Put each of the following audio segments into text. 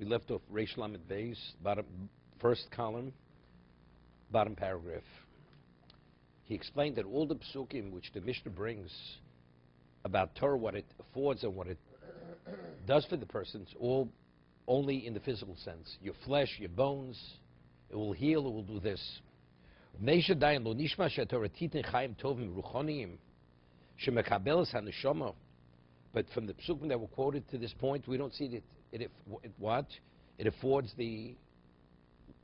We left off Reish Lamed Beis, bottom, first column, bottom paragraph. He explained that all the psukim which the Mishnah brings about Torah, what it affords and what it does for the person, it's all only in the physical sense. Your flesh, your bones, it will heal, it will do this. But from the psukim that were quoted to this point, we don't see that what? It affords the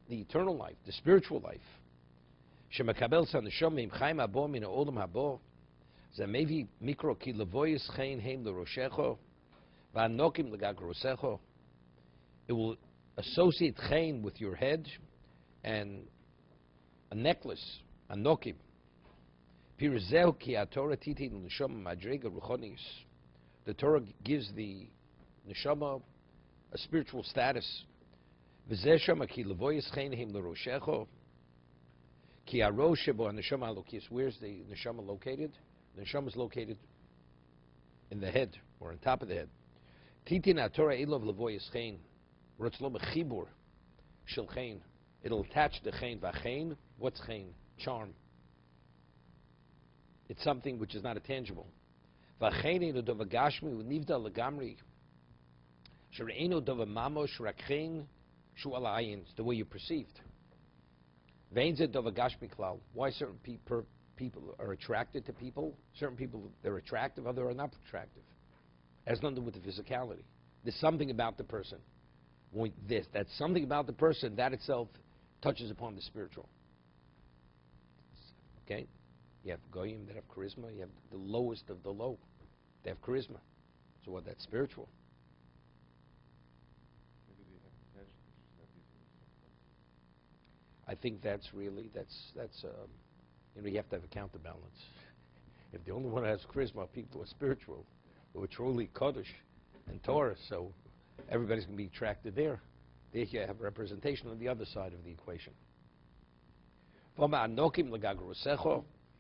eternal life, the spiritual life. It will associate chen with your head and a necklace, a nokim. The Torah gives the neshama a spiritual status. Where's the neshama located? The neshama is located in the head, or on top of the head. It'll attach the chen. V'chein, what's chen? Charm. It's something which is not a tangible. It's the way you're perceived. Why certain people are attracted to people? Certain people, they're attractive, others are not attractive. It has nothing to do with the physicality. There's something about the person. That's something about the person, that itself touches upon the spiritual. Okay? You have goyim that have charisma. You have the lowest of the low. They have charisma. So what? That's spiritual. Maybe they have potential. I think that's really you have to have a counterbalance. If the only one that has charisma are people who are spiritual, who are truly Kaddish and Torah, so everybody's going to be attracted there. There you have representation on the other side of the equation.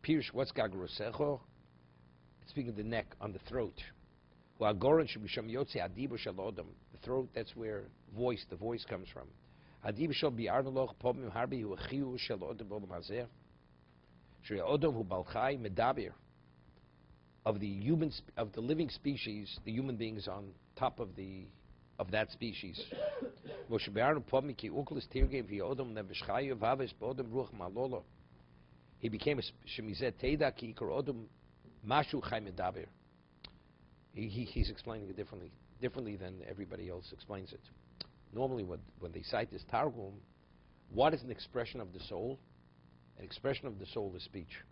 Pirush, what's gagrusecho? Speaking of the neck, on the throat. The throat, that's where the voice comes from. Of the living species, the human beings on top of that species. He became a shemizet teda ki ikar odom mashu chai medaber. He's explaining it differently than everybody else explains it. Normally, when they cite this targum, what is an expression of the soul? An expression of the soul is speech.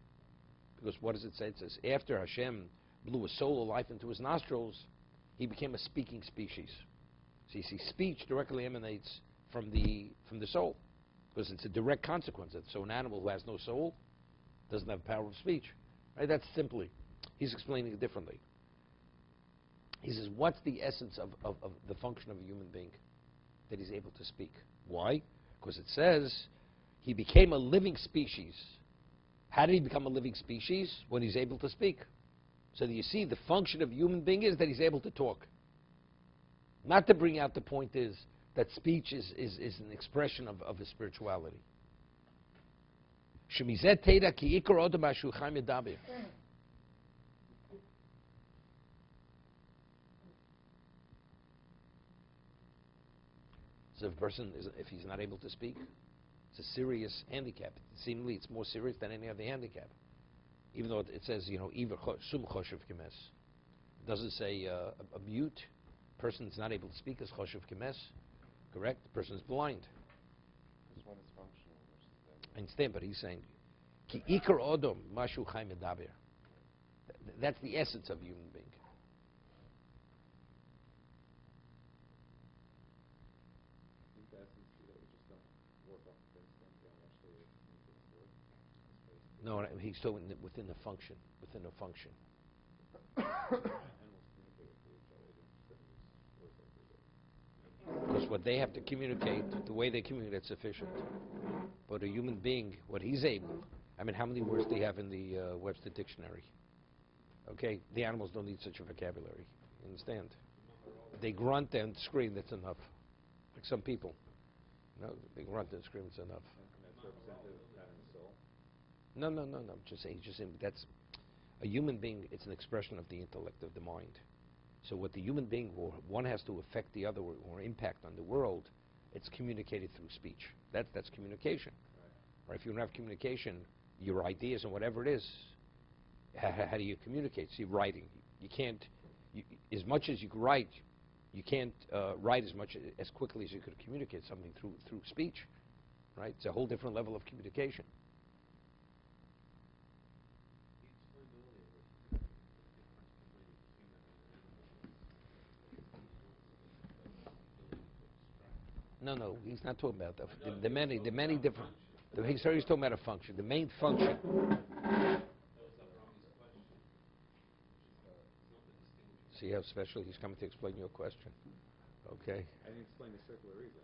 Because what does it say? It says, after Hashem blew a soul of life into his nostrils, he became a speaking species. So you see, speech directly emanates from the soul, because it's a direct consequence. So an animal who has no soul doesn't have power of speech. Right? That's simply. He's explaining it differently. He says, what's the essence of the function of a human being? That he's able to speak. Why? Because it says he became a living species. How did he become a living species? When he's able to speak. So you see, the function of a human being is that he's able to talk. Not to bring out the point is that speech is an expression of his spirituality. Shemizet teda ki ikar odom mashu chai medaber. So if he's not able to speak, it's a serious handicap. Seemingly, it's more serious than any other handicap. Even though it says, iver sum choshev kemes. It doesn't say a mute person is not able to speak as choshev kemes. Correct? The person is blind. This one is functional. I understand, but he's saying, ki ikar odom mashu chai medaber. That's the essence of a human being. No, he's still within the function. Within the function. Because what they have to communicate, the way they communicate, is sufficient. But a human being, what he's able, how many words do you have in the Webster Dictionary? Okay, the animals don't need such a vocabulary. You understand? They grunt and scream, that's enough. like some people. No, they grunt and scream. It's enough. And that's representative of having a soul? No. Just saying. That's a human being. It's an expression of the intellect of the mind. So what the human being, or one has to affect the other, or impact on the world, it's communicated through speech. That's communication. Right. If you don't have communication, your ideas and whatever it is, how do you communicate? See, writing. You can't, as much as you can write, you can't write as quickly as you could communicate something through speech. Right? It's a whole different level of communication. No, he's not talking about the many different. He's talking about a function. The main function. See how special he's coming to explain your question. Okay. I didn't explain the circular reason.